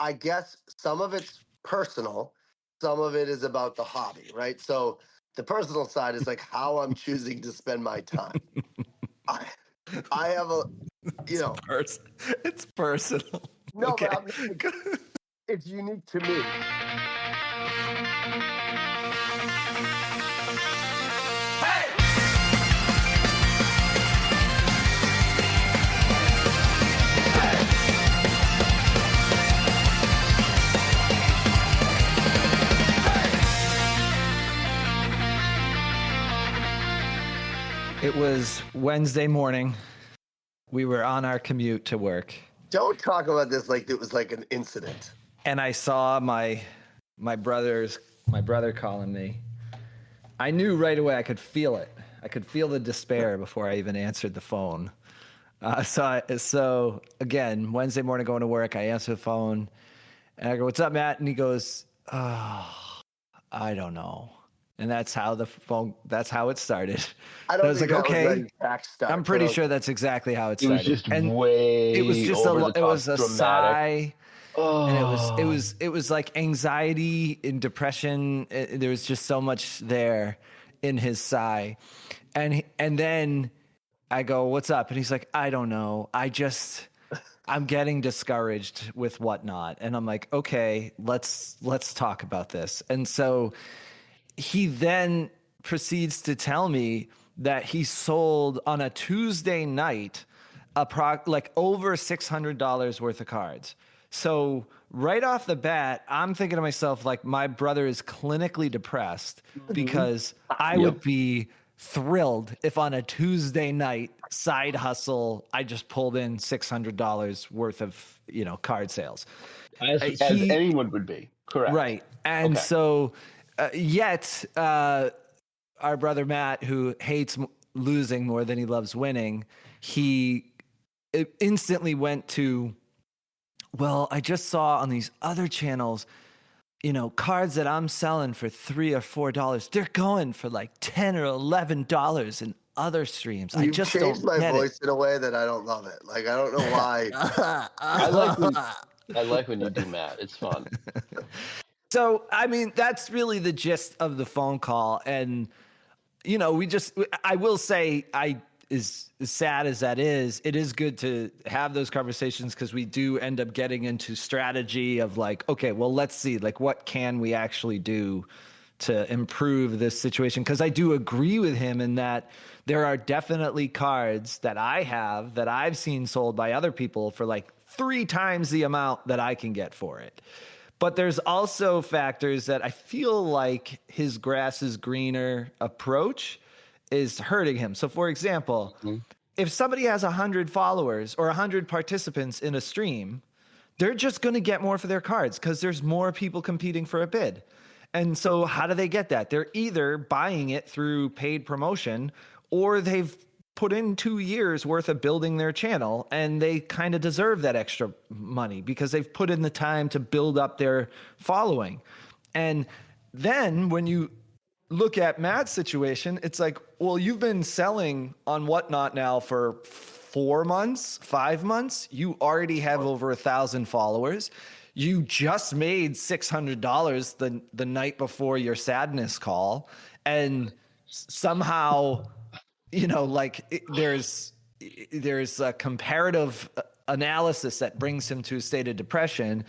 I guess some of it's personal, some of it is about the hobby, right? So the personal side is like how I'm choosing to spend my time. I have a, it's personal. No, Okay. but it's unique to me. It was Wednesday morning. We were on our commute to work. Don't talk about this like it was like an incident. And I saw my brother calling me. I knew right away. I could feel it. I could feel the despair before I even answered the phone. So again, Wednesday morning going to work, I answer the phone and I go, "What's up, Matt?" And he goes, "Oh, I don't know." And that's how it started. I don't was think like, that okay, was the exact start. I'm pretty sure that's exactly how it It was started. just way it was just over the top, it was a dramatic sigh. Oh. And it was like anxiety and depression. There was just so much there in his sigh. And then I go, "What's up?" And he's like, "I don't know. I'm getting discouraged with whatnot." And I'm like, "Okay, let's talk about this." And so he then proceeds to tell me that he sold on a Tuesday night like over $600 worth of cards. So right off the bat, I'm thinking to myself, like, my brother is clinically depressed because I would be thrilled if on a Tuesday night side hustle, I just pulled in $600 worth of, card sales. As anyone would be. Correct. Right. And so yet our brother Matt, who hates losing more than he loves winning, he instantly went to, well, I just saw on these other channels, cards that I'm selling for $3 or $4, they're going for like $10 or $11 in other streams. I just changed don't my get voice it. in a way that I don't love it. Like, I don't know why. I like when you do Matt. It's fun. So, I mean, that's really the gist of the phone call. And, I will say, as sad as that is, it is good to have those conversations because we do end up getting into strategy of like, okay, well, let's see, like, what can we actually do to improve this situation? Because I do agree with him in that there are definitely cards that I have that I've seen sold by other people for like 3 times the amount that I can get for it. But there's also factors that I feel like his grass is greener approach is hurting him. So for example, if somebody has 100 followers or 100 participants in a stream, they're just going to get more for their cards because there's more people competing for a bid. And so how do they get that? They're either buying it through paid promotion or they've put in 2 years worth of building their channel and they kind of deserve that extra money because they've put in the time to build up their following. And then when you look at Matt's situation, it's like, well, you've been selling on Whatnot now for 4 months, 5 months. You already have over 1,000 followers. You just made $600 the night before your sadness call. And somehow, there's a comparative analysis that brings him to a state of depression.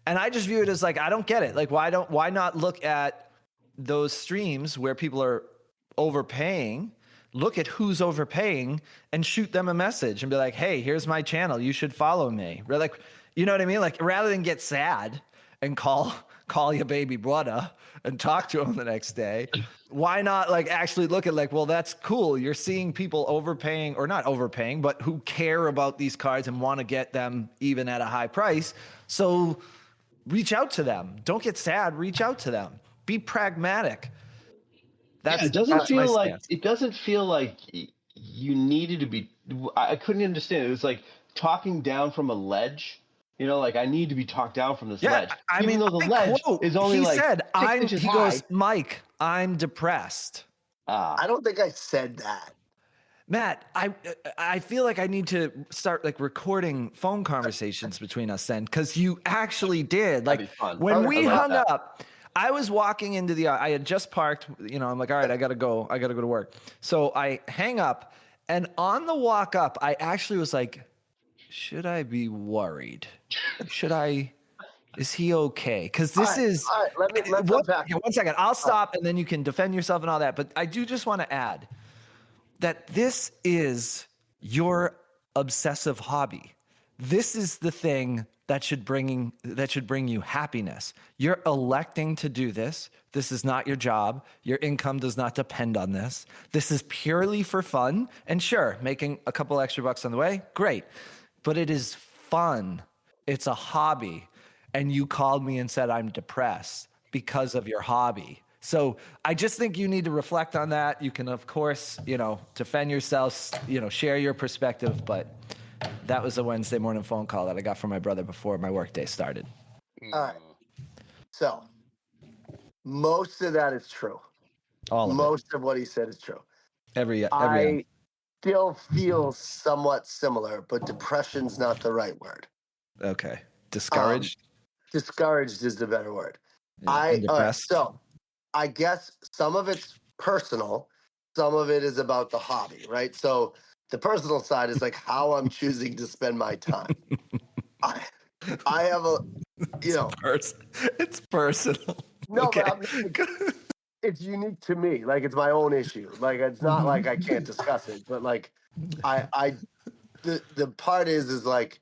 And I just view it as like, I don't get it. Like, why not look at those streams where people are overpaying, look at who's overpaying and shoot them a message and be like, "Hey, here's my channel. You should follow me." We're like, you know what I mean? Like, rather than get sad and call your baby brother and talk to him the next day, why not like actually look at like, well, that's cool. You're seeing people overpaying or not overpaying, but who care about these cards and want to get them even at a high price. So reach out to them. Don't get sad. Reach out to them. Be pragmatic. It doesn't feel like you needed to be. I couldn't understand. It was like talking down from a ledge. Like I need to be talked down from this ledge. I mean, though the ledge is only he like said, 6 inches high. Goes, "Mike, I'm depressed." I don't think I said that. Matt, I feel like I need to start like recording phone conversations between us then, because you actually did. Like when we hung up, I was walking into I had just parked, I'm like, all right, I gotta go to work. So I hang up, and on the walk up, I actually was like, should I be worried? Is he okay? Because this is. All right, let's unpack. 1 second. I'll stop, and then you can defend yourself and all that. But I do just want to add that this is your obsessive hobby. This is the thing that should bring you happiness. You're electing to do this. This is not your job. Your income does not depend on this. This is purely for fun. And sure, making a couple extra bucks on the way, great. But it is fun. It's a hobby. And you called me and said I'm depressed because of your hobby. So I just think you need to reflect on that. You can, of course, defend yourself, share your perspective. But that was a Wednesday morning phone call that I got from my brother before my workday started. All right. So most of that is true. Most of what he said is true. I still feel somewhat similar, but depression's not the right word. Okay. Discouraged? Discouraged is the better word. Yeah, so I guess some of it's personal. Some of it is about the hobby, right? So the personal side is like how I'm choosing to spend my time. I have it's personal. No, okay. but it's unique to me. Like it's my own issue. Like it's not like I can't discuss it, but like the part is like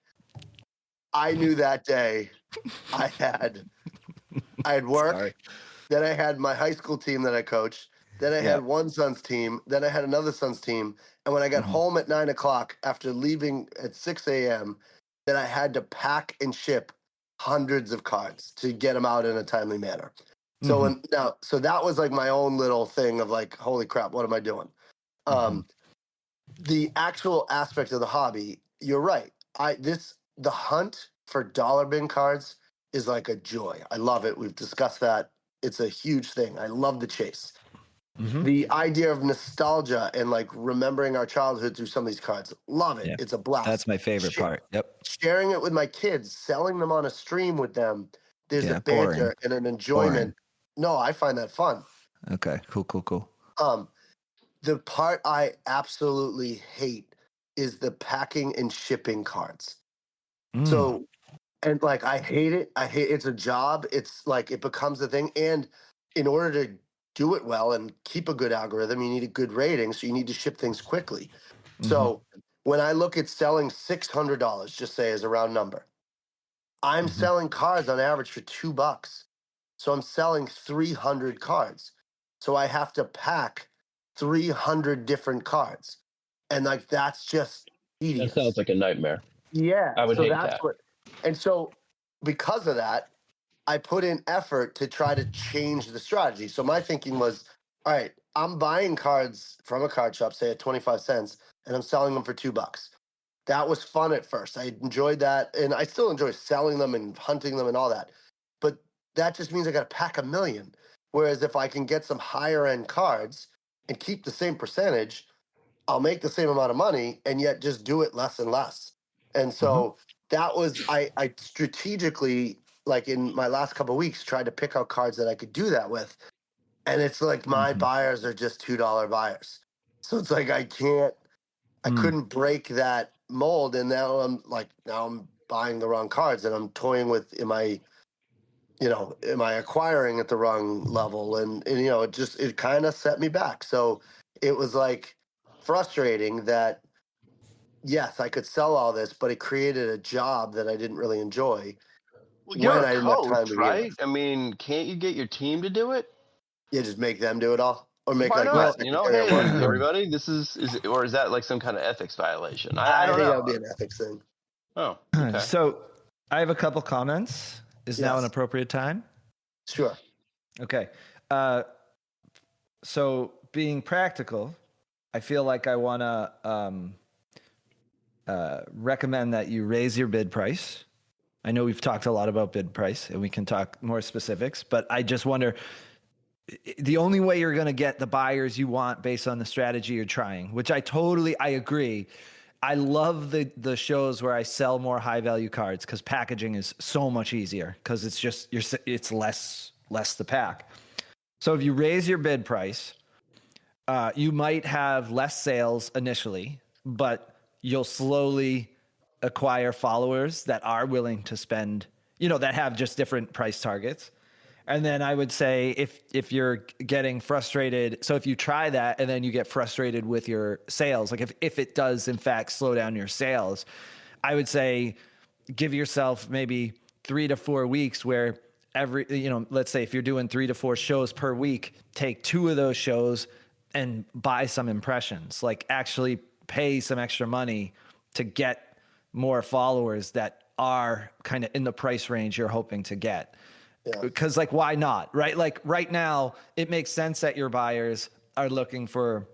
I knew that day I had work. Sorry. Then I had my high school team that I coached. Then I had one son's team. Then I had another son's team. And when I got home at 9:00 after leaving at 6 a.m., then I had to pack and ship hundreds of cards to get them out in a timely manner. So so that was like my own little thing of like, holy crap, what am I doing? The actual aspect of the hobby, you're right. The hunt for dollar bin cards is like a joy. I love it. We've discussed that. It's a huge thing. I love the chase. The idea of nostalgia and like remembering our childhood through some of these cards, love it. Yeah. It's a blast. That's my favorite part. Yep. Sharing it with my kids, selling them on a stream with them. There's a banter and an enjoyment. No, I find that fun. Okay, cool. The part I absolutely hate is the packing and shipping cards. So, and like, I hate it. It's a job. It's like, it becomes a thing. And in order to do it well and keep a good algorithm, you need a good rating. So you need to ship things quickly. So when I look at selling $600, just say as a round number, I'm selling cards on average for $2. So I'm selling 300 cards. So I have to pack 300 different cards. And like, that's just tedious. That sounds like a nightmare. Yeah. I would hate that. And so because of that, I put in effort to try to change the strategy. So my thinking was, all right, I'm buying cards from a card shop, say at 25 cents, and I'm selling them for $2. That was fun at first. I enjoyed that. And I still enjoy selling them and hunting them and all that. But that just means I got to pack 1 million. Whereas if I can get some higher end cards and keep the same percentage, I'll make the same amount of money and yet just do it less and less. And so that was, I strategically, like in my last couple of weeks, tried to pick out cards that I could do that with. And it's like my buyers are just $2 buyers. So it's like I couldn't break that mold. And now I'm buying the wrong cards and I'm toying with, am I acquiring at the wrong level? And it kind of set me back. So it was like frustrating that, yes, I could sell all this, but it created a job that I didn't really enjoy. Well, you're a coach, right? I mean, can't you get your team to do it? Yeah, just make them do it all, or make hey, everybody, this is that like some kind of ethics violation? I don't know. That would be an ethics thing. Oh, okay. So I have a couple comments. Is now an appropriate time? Sure. Okay. So being practical, I feel like I want to recommend that you raise your bid price. I know we've talked a lot about bid price and we can talk more specifics, but I just wonder, the only way you're going to get the buyers you want based on the strategy you're trying, which I agree. I love the shows where I sell more high value cards because packaging is so much easier because it's less to pack. So if you raise your bid price, you might have less sales initially, but you'll slowly acquire followers that are willing to spend, that have just different price targets. And then I would say if you're getting frustrated, so if you try that and then you get frustrated with your sales, like if it does in fact slow down your sales, I would say give yourself maybe 3 to 4 weeks where let's say if you're doing 3 to 4 shows per week, take 2 of those shows and buy some impressions, like actually pay some extra money to get more followers that are kind of in the price range you're hoping to get. Because like, why not? Right? Like right now it makes sense that your buyers are looking for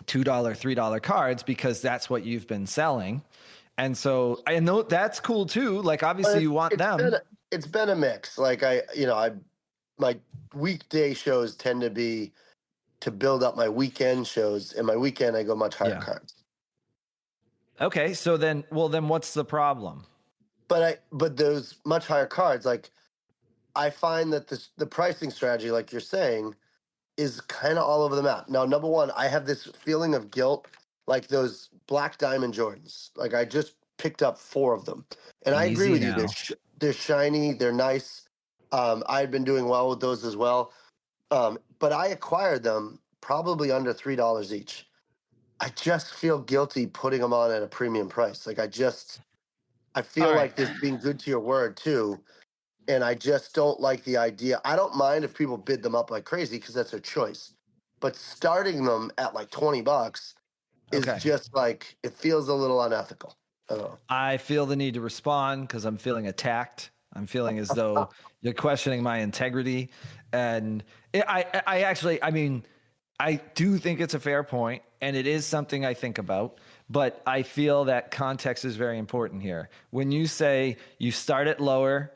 $2, $3 cards because that's what you've been selling. And so I know that's cool too. Like obviously you want them. It's been a mix. Like my weekday shows tend to be to build up my weekend shows, and my weekend I go much higher cards. Okay. So then what's the problem? But those much higher cards, like I find that the pricing strategy, like you're saying, is kind of all over the map. Now, number one, I have this feeling of guilt, like those Black Diamond Jordans. Like I just picked up 4 of them, and I agree with you. They're shiny, they're nice. I've been doing well with those as well, but I acquired them probably under $3 each. I just feel guilty putting them on at a premium price. Like I feel like this being good to your word too. And I just don't like the idea. I don't mind if people bid them up like crazy because that's their choice. But starting them at like $20 is just like, it feels a little unethical. I don't know. I feel the need to respond because I'm feeling attacked. I'm feeling as though you're questioning my integrity. And I do think it's a fair point, and it is something I think about, but I feel that context is very important here. When you say you start it lower,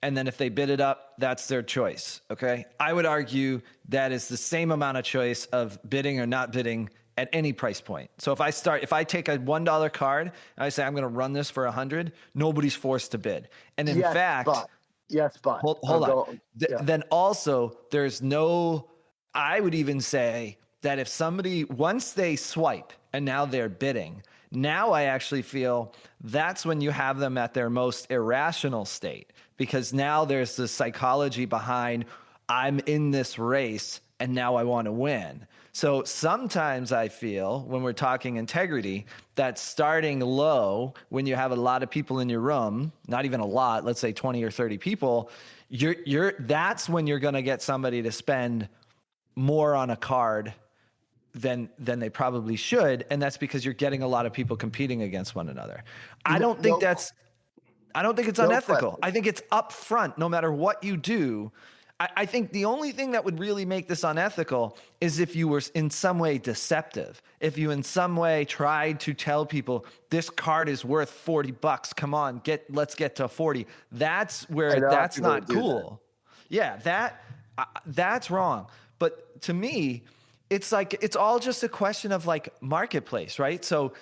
and then if they bid it up, that's their choice, okay? I would argue that is the same amount of choice of bidding or not bidding at any price point. So if I take a $1 card and I say I'm going to run this for 100, nobody's forced to bid. And in fact, hold on. Then also there's no, I would even say that if somebody, once they swipe and now they're bidding, now I actually feel that's when you have them at their most irrational state, because now there's the psychology behind I'm in this race and now I want to win. So sometimes I feel when we're talking integrity that starting low, when you have a lot of people in your room, not even a lot, let's say 20 or 30 people, that's when you're going to get somebody to spend more on a card than they probably should, and that's because you're getting a lot of people competing against one another. I don't think it's unethical. I think it's upfront no matter what you do. I think the only thing that would really make this unethical is if you were in some way deceptive. If you in some way tried to tell people this card is worth $40. Come on, let's get to 40. That's where that's not cool. Yeah, that's wrong. But to me, it's like it's all just a question of like marketplace, right? So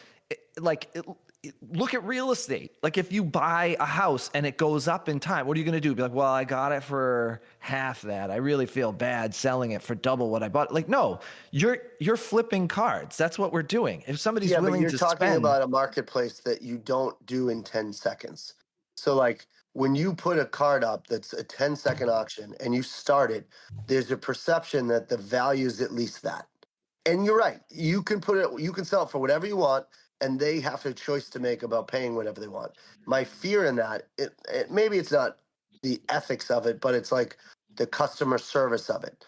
look at real estate. Like if you buy a house and it goes up in time, what are you going to do? Be like, well, I got it for half that. I really feel bad selling it for double what I bought. Like, no, you're flipping cards. That's what we're doing. If somebody's willing to spend. You're talking about a marketplace that you don't do in 10 seconds. So like when you put a card up that's a 10-second auction and you start it, there's a perception that the value is at least that. And you're right. You can sell it for whatever you want, and they have a choice to make about paying whatever they want. My fear in that, maybe it's not the ethics of it, but it's like the customer service of it.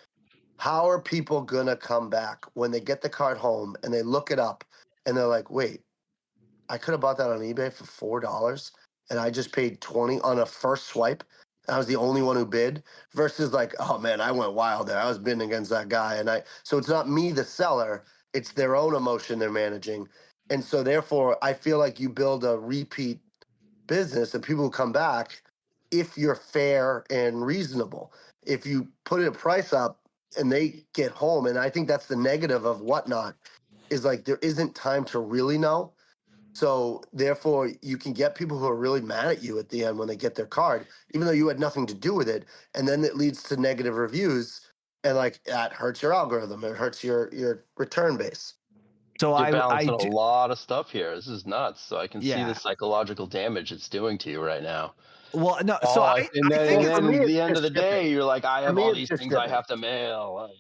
How are people going to come back when they get the card home and they look it up and they're like, wait, I could have bought that on eBay for $4 and I just paid $20 on a first swipe. I was the only one who bid, versus like, oh man, I went wild there. I was bidding against that guy. So it's not me, the seller, it's their own emotion they're managing. And so therefore I feel like you build a repeat business and people will come back if you're fair and reasonable. If you put a price up and they get home. And I think that's the negative of Whatnot is like, there isn't time to really know. So therefore you can get people who are really mad at you at the end when they get their card, even though you had nothing to do with it. And then it leads to negative reviews, and like that hurts your algorithm. It hurts your return base. So You're I balancing a do, lot of stuff here. This is nuts. So I can see the yeah. psychological damage it's doing to you right now. Well, no. So Oh, and I then think and it's For then me, at it's the end of just the shipping. day, you're like, I For have me, all it's these just things I shipping. have to mail.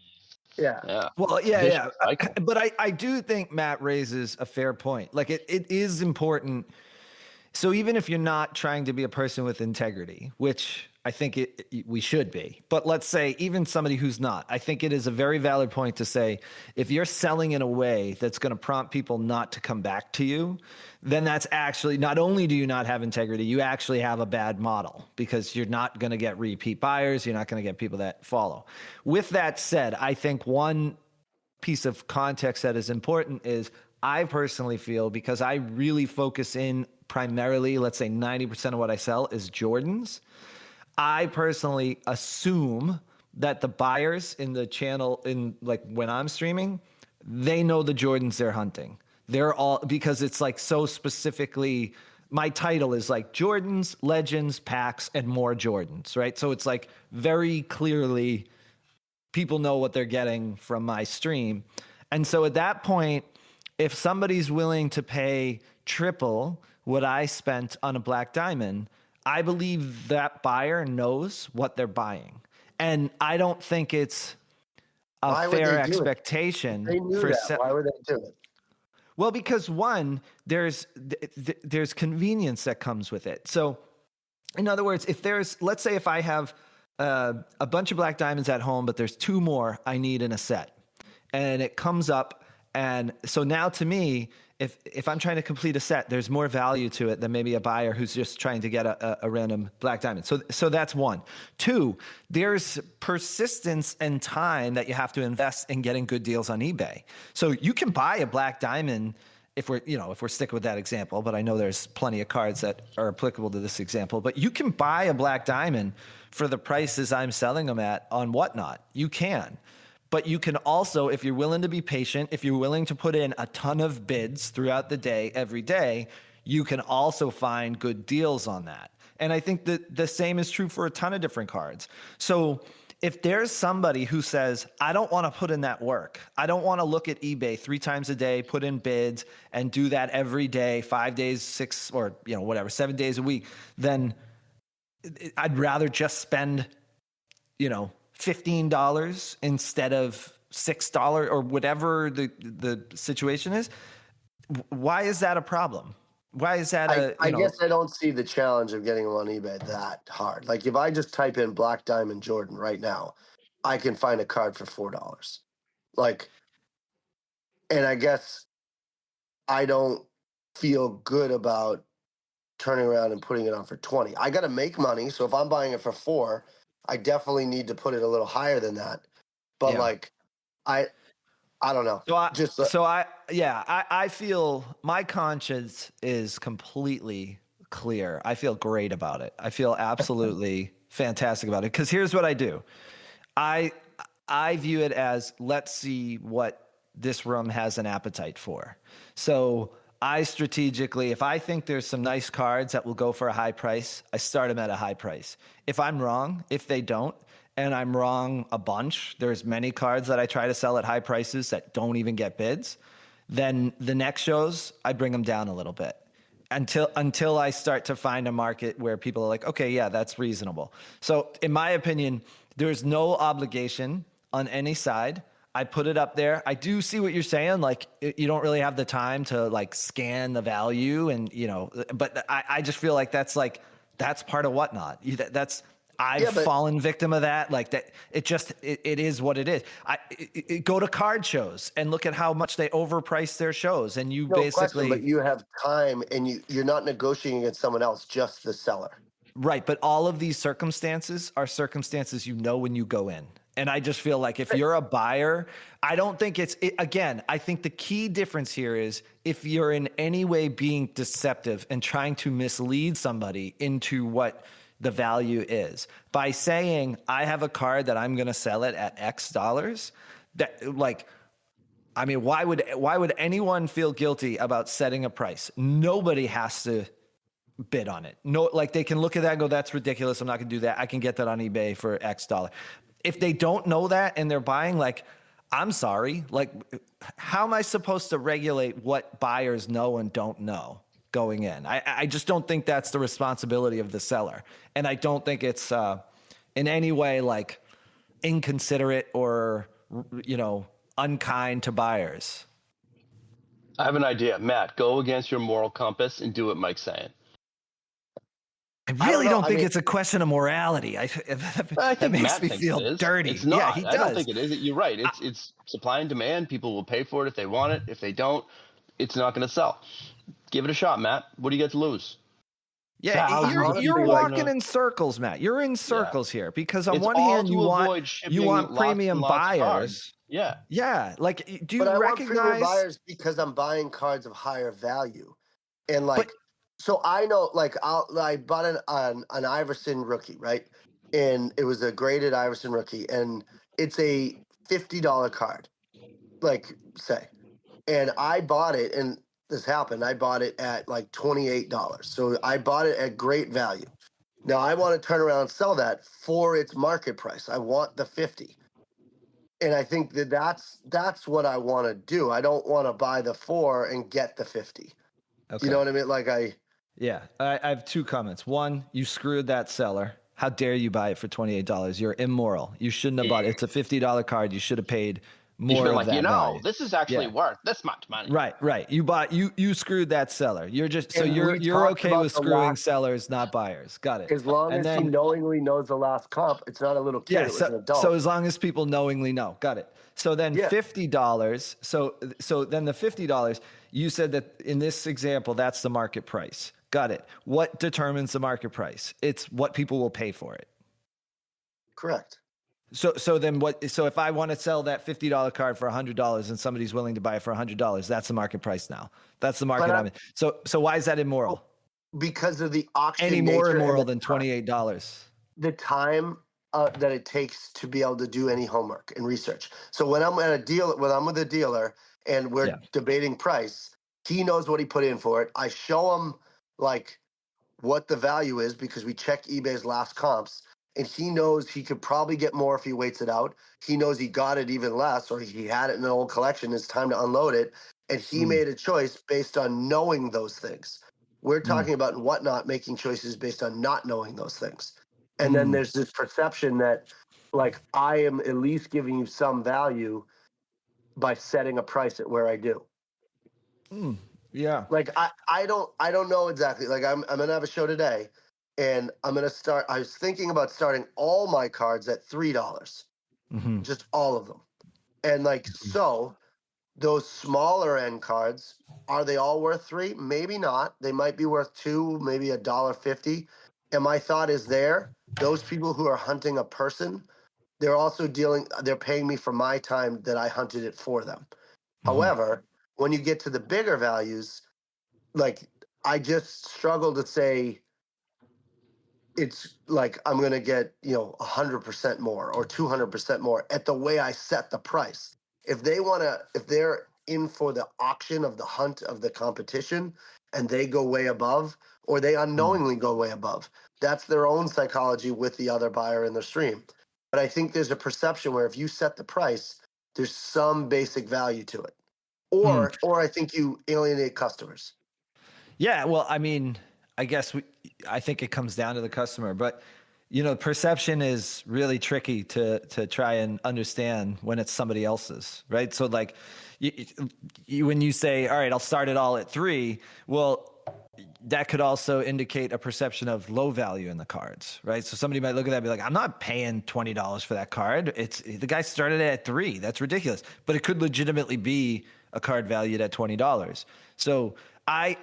Yeah. Yeah. well, yeah, Vicious yeah. cycle. But I do think Matt raises a fair point. Like it is important. So even if you're not trying to be a person with integrity, which I think we should be, but let's say even somebody who's not, I think it is a very valid point to say, if you're selling in a way that's going to prompt people not to come back to you, then that's actually, not only do you not have integrity, you actually have a bad model, because you're not going to get repeat buyers. You're not going to get people that follow. With that said, I think one piece of context that is important is, I personally feel, because I really focus in primarily, let's say 90% of what I sell is Jordans. I personally assume that the buyers in the channel, in like when I'm streaming, they know the Jordans they're hunting. They're all, because it's like so specifically, my title is like Jordans, Legends, Packs, and more Jordans, right? So it's like very clearly people know what they're getting from my stream. And so at that point, if somebody's willing to pay triple what I spent on a black diamond, I believe that buyer knows what they're buying. And I don't think it's a Why would fair they do it? expectation They knew for that. Why would they do it? well, because one, there's convenience that comes with it. So in other words, if there's, let's say if I have a bunch of black diamonds at home, but there's 2 more I need in a set, and it comes up, and so now to me, if I'm trying to complete a set, there's more value to it than maybe a buyer who's just trying to get a random black diamond. So that's one. 2, there's persistence and time that you have to invest in getting good deals on eBay. So you can buy a black diamond, if we're sticking with that example, but I know there's plenty of cards that are applicable to this example, but you can buy a black diamond for the prices I'm selling them at on Whatnot. You can. But you can also, if you're willing to be patient, if you're willing to put in a ton of bids throughout the day, every day, you can also find good deals on that. And I think that the same is true for a ton of different cards. So if there's somebody who says, I don't want to put in that work, I don't want to look at eBay 3 times a day, put in bids, and do that every day, 5 days, 6, or 7 days a week, then I'd rather just spend, $15 instead of $6 or whatever the situation is. Why is that a problem? Why is that I guess I don't see the challenge of getting them on eBay that hard. Like if I just type in Black Diamond Jordan right now, I can find a card for $4. Like, and I guess I don't feel good about turning around and putting it on for 20. I got to make money. So if I'm buying it for 4, I definitely need to put it a little higher than that. But like, I don't know. I feel my conscience is completely clear. I feel great about it. I feel absolutely fantastic about it. Because here's what I do. I view it as, let's see what this room has an appetite for. So I strategically, if I think there's some nice cards that will go for a high price, I start them at a high price. If I'm wrong, if they don't, and I'm wrong a bunch, there's many cards that I try to sell at high prices that don't even get bids, then the next shows, I bring them down a little bit until I start to find a market where people are like, okay, yeah, that's reasonable. So in my opinion, there's no obligation on any side. I put it up there. I do see what you're saying. Like you don't really have the time to like scan the value and, but I just feel like that's part of Whatnot. I've fallen victim of that. Like that, it is what it is. Go to card shows and look at how much they overprice their shows, and you basically. But you have time, and you're not negotiating against someone else, just the seller. Right, but all of these circumstances are circumstances when you go in. And I just feel like if you're a buyer, I don't think again, I think the key difference here is if you're in any way being deceptive and trying to mislead somebody into what the value is. By saying I have a card that I'm going to sell it at X dollars, that like, I mean, why would anyone feel guilty about setting a price? Nobody has to bid on it. No, like they can look at that and go, that's ridiculous. I'm not gonna do that. I can get that on eBay for X dollar. If they don't know that and they're buying, like, I'm sorry, like, how am I supposed to regulate what buyers know and don't know going in? I just don't think that's the responsibility of the seller. And I don't think it's in any way like inconsiderate or, unkind to buyers. I have an idea. Matt, go against your moral compass and do what Mike's saying. I really don't think it's a question of morality. I think that makes Matt me feel dirty. It's not. Yeah, he does. I don't think it is. You're right. It's supply and demand. People will pay for it if they want it. If they don't, it's not going to sell. Give it a shot, Matt. What do you got to lose? Yeah, you're walking in circles, Matt. You're in circles here because on one hand you want premium buyers. Yeah. Like, do you recognize? I want premium buyers because I'm buying cards of higher value, and like. So I know, like, I bought an Iverson rookie, right? And it was a graded Iverson rookie, and it's a $50 card, like, say. And I bought it, and this happened. I bought it at like $28. So I bought it at great value. Now I want to turn around and sell that for its market price. I want the 50. And I think that's what I want to do. I don't want to buy the 4 and get the 50. Okay. You know what I mean? Like Yeah, I have 2 comments. One, you screwed that seller. How dare you buy it for $28? You're immoral. You shouldn't have bought it. It's a $50 card. You should have paid more of that value. This is actually worth this much money. Right. You screwed that seller. You're just you're okay with screwing sellers, not buyers. Got it. As long as he knowingly knows the last comp, it's not a little kid. It was an adult. So as long as people knowingly know, got it. So then $50. So then the $50. You said that in this example, that's the market price. Got it. What determines the market price? It's what people will pay for it. Correct. So then what? So if I want to sell that $50 card for $100 and somebody's willing to buy it for $100, that's the market price now. That's the market I'm in. So why is that immoral? Because of the auction. Any more immoral than $28? The time that it takes to be able to do any homework and research. So when I'm at a deal, when I'm with a dealer and we're debating price, he knows what he put in for it. I show him like what the value is because we check eBay's last comps, and he knows he could probably get more if he waits it out. He knows he got it even less, or he had it in an old collection. It's time to unload it. And he made a choice based on knowing those things. We're talking about in Whatnot making choices based on not knowing those things. And then there's this perception that like I am at least giving you some value by setting a price at where I do. Yeah. Like I don't know exactly. Like I'm gonna have a show today, and I'm gonna start. I was thinking about starting all my cards at $3, just all of them, and like so, those smaller end cards, are they all worth $3? Maybe not. They might be worth $2, maybe $1.50. And my thought is those people who are hunting a person, they're also they're paying me for my time that I hunted it for them. However, when you get to the bigger values, like I just struggle to say it's like I'm going to get, 100% more or 200% more at the way I set the price. If they're in for the auction of the hunt of the competition and they go way above, or they unknowingly go way above, that's their own psychology with the other buyer in the stream. But I think there's a perception where if you set the price, there's some basic value to it. Or I think you alienate customers. Yeah, well, I mean, I guess I think it comes down to the customer, but perception is really tricky to try and understand when it's somebody else's, right? So like when you say, all right, I'll start it all at $3, well, that could also indicate a perception of low value in the cards, right? So somebody might look at that and be like, I'm not paying $20 for that card. The guy started it at $3. That's ridiculous. But it could legitimately be a card valued at $20. So I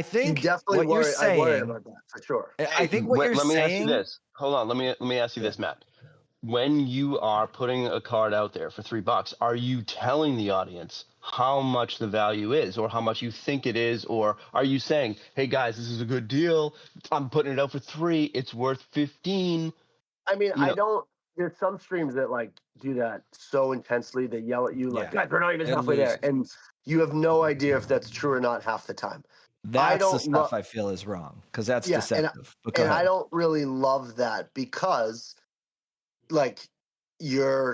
think definitely what you're saying, I worry about that for sure. I think what you're saying. Let me ask you this. Hold on. Let me ask you this, Matt. When you are putting a card out there for $3, are you telling the audience how much the value is or how much you think it is? Or are you saying, hey guys, this is a good deal, I'm putting it out for 3, it's worth 15? I mean, I don't. There's some streams that like do that so intensely. They yell at you like, "God, we're not even halfway there," and you have no idea if that's true or not half the time. That's the stuff I feel is wrong because that's deceptive. And I don't really love that because, like,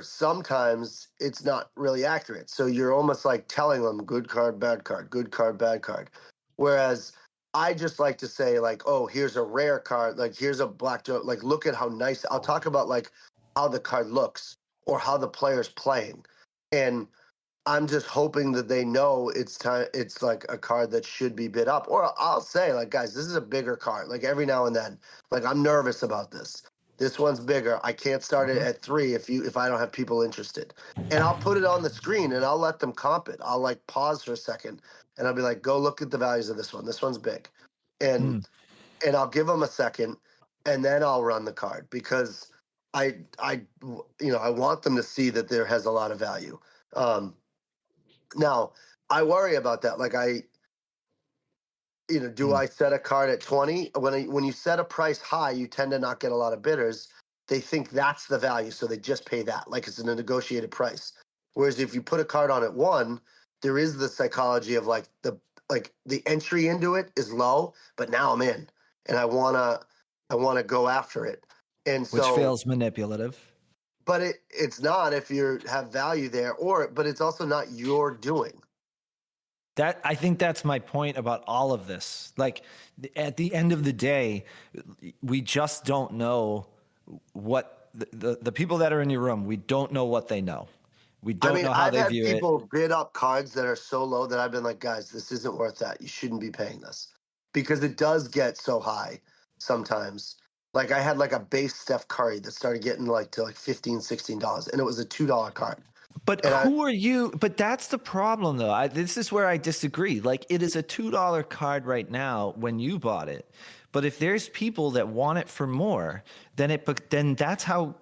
sometimes it's not really accurate. So you're almost like telling them good card, bad card, good card, bad card. Whereas I just like to say, like, oh, here's a rare card, like here's a black joke, like look at how nice. I'll talk about like how the card looks or how the player's playing. And I'm just hoping that they know it's time. It's like a card that should be bid up. Or I'll say, like, guys, this is a bigger card. Like every now and then, like I'm nervous about this. This one's bigger. I can't start it at 3 if I don't have people interested. And I'll put it on the screen and I'll let them comp it. I'll like pause for a second and I'll be like, go look at the values of this one. This one's big, and I'll give them a second, and then I'll run the card because I want them to see that there has a lot of value. Now, I worry about that. Like do I set a card at 20? When you set a price high, you tend to not get a lot of bidders. They think that's the value, so they just pay that, like it's a negotiated price. Whereas if you put a card on at 1, there is the psychology of like the entry into it is low, but now I'm in, and I wanna go after it. And so, which feels manipulative. But it's not if you have value there, but it's also not your doing. That I think that's my point about all of this. Like at the end of the day, we just don't know what the people that are in your room, we don't know what they know. We don't know how they view it. I've had people bid up cards that are so low that I've been like, guys, this isn't worth that. You shouldn't be paying this because it does get so high sometimes. Like I had like a base Steph Curry that started getting like to like $15, $16, and it was a $2 card. But who are you? But that's the problem, though. This is where I disagree. Like, it is a $2 card right now when you bought it. But if there's people that want it for more, then that's how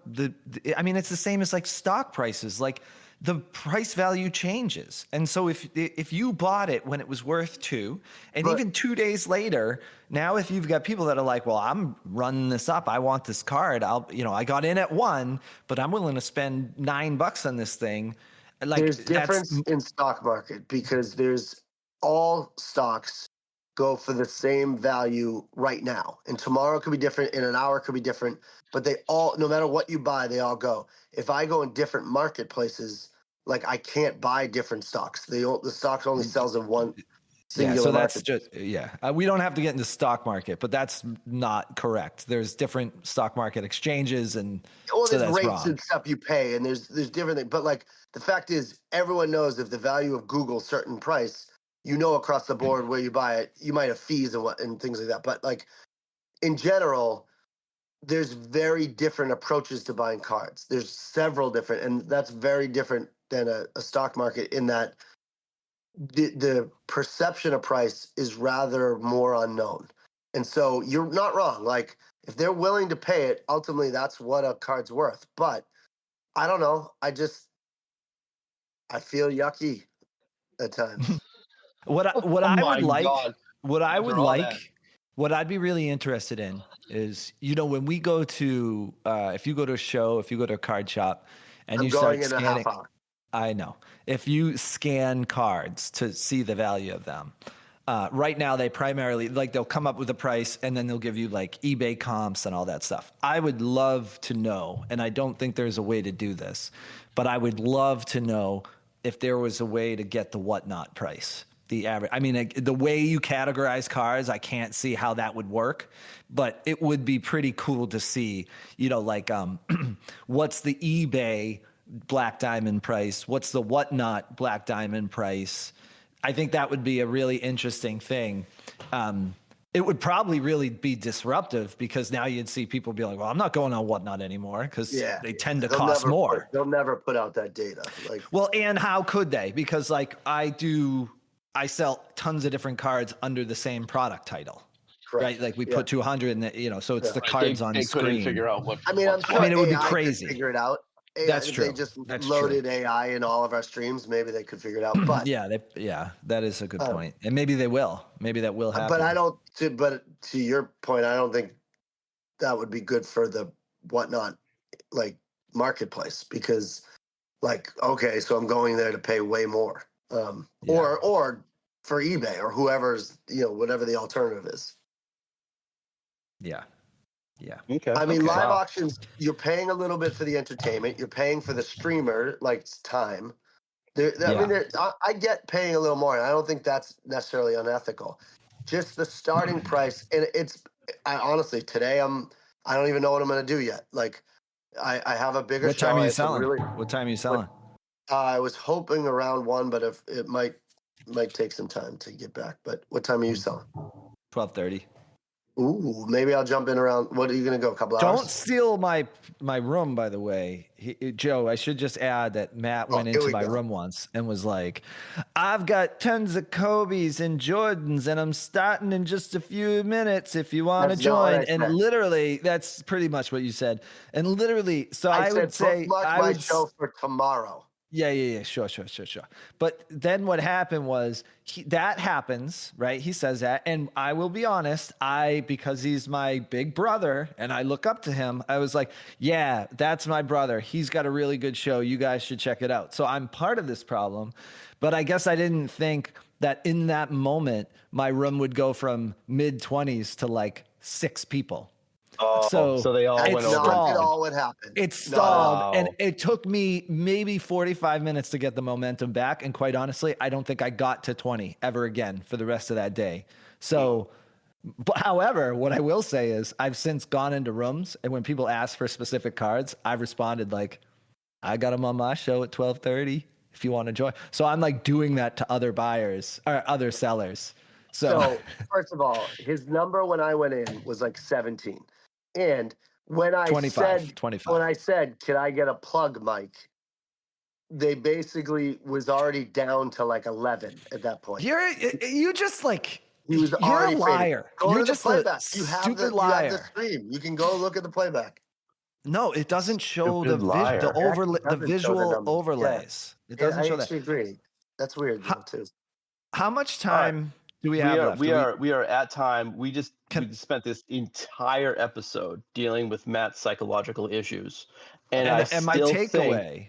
I mean, it's the same as like stock prices. Like, the price value changes. And so if you bought it when it was worth 2, and even 2 days later, now if you've got people that are like, well, I'm running this up, I want this card, I got in at 1, but I'm willing to spend $9 on this thing. Like, there's difference in stock market because there's all stocks go for the same value right now, and tomorrow could be different, in an hour could be different, but they all, no matter what you buy, they all go. If I go in different marketplaces, like I can't buy different stocks. The stocks only sells in one singular so market. That's just we don't have to get into stock market, but that's not correct. There's different stock market exchanges, and there's rates and stuff you pay, and there's different things. But like the fact is, everyone knows if the value of Google certain price, across the board where you buy it, you might have fees and things like that. But like in general, there's very different approaches to buying cards. There's several different, and that's very different than a stock market in that the perception of price is rather more unknown. And so you're not wrong. Like if they're willing to pay it, ultimately that's what a card's worth. But I don't know. I feel yucky at times. What I'd be really interested in is, when we go to, if you go to a show, if you go to a card shop, and you start scanning, I know. If you scan cards to see the value of them, right now they primarily, like, they'll come up with a price and then they'll give you like eBay comps and all that stuff. I would love to know, and I don't think there's a way to do this, but I would love to know if there was a way to get the whatnot price. The average. I mean, the way you categorize cards, I can't see how that would work, but it would be pretty cool to see, like, what's the eBay Black Diamond price? What's the whatnot Black Diamond price? I think that would be a really interesting thing. It would probably really be disruptive because now you'd see people be like, well, I'm not going on whatnot anymore because they tend to cost more. They'll never put out that data. Well, and how could they? Because like I sell tons of different cards under the same product title. Correct. Right? Like we put 200 in the, so it's the cards on the screen. Couldn't figure out what. I mean, I'm sure it would be crazy. Figure it out. That's if true. they just That's loaded true. AI in all of our streams, maybe they could figure it out. But yeah, that is a good point. And maybe they will. Maybe that will happen. But I don't. But to your point, I don't think that would be good for the whatnot like marketplace, because like, okay, so I'm going there to pay way more, or for eBay or whoever's, whatever the alternative is. Yeah. Okay. I mean, live Wow. auctions, you're paying a little bit for the entertainment. You're paying for the streamer, like time. I get paying a little more, and I don't think that's necessarily unethical. Just the starting price, and I honestly, today I don't even know what I'm going to do yet. Like, I have a bigger What show. time are you selling? What time are you selling? I was hoping around 1, but if it might take some time to get back. But what time are you selling? 12:30. Ooh, maybe I'll jump in around. What are you going to go? A couple hours? Don't steal my room, by the way. Joe, I should just add that Matt went into my room once and was like, I've got tons of Kobe's and Jordans, and I'm starting in just a few minutes if you want to join. And literally, that's pretty much what you said. And literally, so I would say I would show for tomorrow. Yeah. Sure. But then what happened was that happens, right? He says that. And I will be honest, because he's my big brother and I look up to him, I was like, yeah, that's my brother. He's got a really good show. You guys should check it out. So I'm part of this problem, but I guess I didn't think that in that moment, my room would go from mid-20s to like 6 people. Oh, so they all went over. Not all what happened. It stalled, and it took me maybe 45 minutes to get the momentum back. And quite honestly, I don't think I got to 20 ever again for the rest of that day. So, but however, what I will say is I've since gone into rooms, and when people ask for specific cards, I've responded like, I got them on my show at 12:30 if you want to join. So I'm like doing that to other buyers or other sellers. So first of all, his number when I went in was like 17. And when I 25. when I said, can I get a plug mic? They basically was already down to like 11 at that point. You just like, he was you're a liar. You're just a stupid liar. You have the stream. You can go look at the playback. No, it doesn't show the visual overlays. Yeah. It doesn't show that. I agree. That's weird too. How much time do we have left? We are at time. We spent this entire episode dealing with Matt's psychological issues, and my takeaway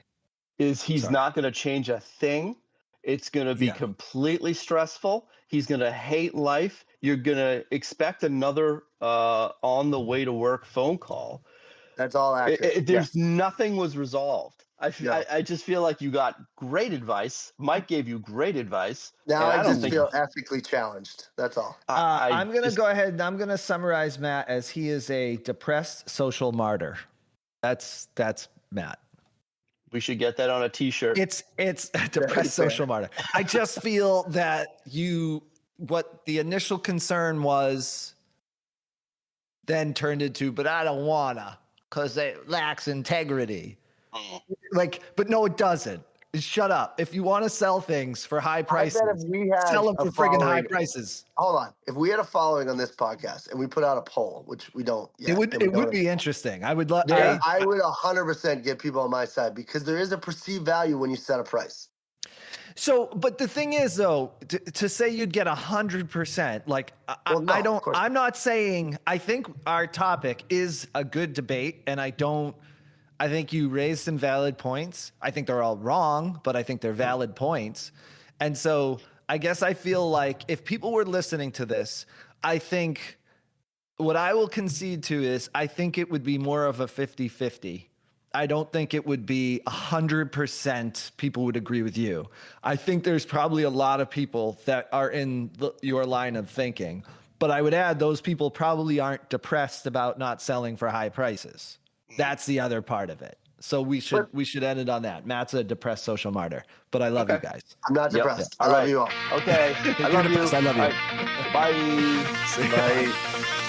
is he's not going to change a thing. It's going to be completely stressful. He's going to hate life. You're going to expect another on the way to work phone call. That's all accurate. Nothing was resolved. I just feel like you got great advice. Mike gave you great advice. Now I just feel ethically challenged. That's all. I'm going to go ahead and I'm going to summarize Matt as he is a depressed social martyr. That's Matt. We should get that on a t-shirt. It's a depressed social martyr. I just feel that what the initial concern was then turned into, but I don't wanna because it lacks integrity. But no, it doesn't. Shut up. If you want to sell things for high prices, sell them for friggin' high prices. Hold on. If we had a following on this podcast and we put out a poll, which we don't yet, it would be interesting. I would love. I would 100% get people on my side because there is a perceived value when you set a price. So, but the thing is, though, to say you'd get 100%, like I don't. I'm not saying. I think our topic is a good debate, and I think you raised some valid points. I think they're all wrong, but I think they're valid points. And so I guess I feel like if people were listening to this, I think what I will concede to is I think it would be more of a 50-50. I don't think it would be 100% people would agree with you. I think there's probably a lot of people that are in your line of thinking. But I would add those people probably aren't depressed about not selling for high prices. That's the other part of it. So we should end it on that. Matt's a depressed social martyr, but I love you guys. I'm not depressed. I love you all. Okay. I love you. I love you. Right. Bye. Bye.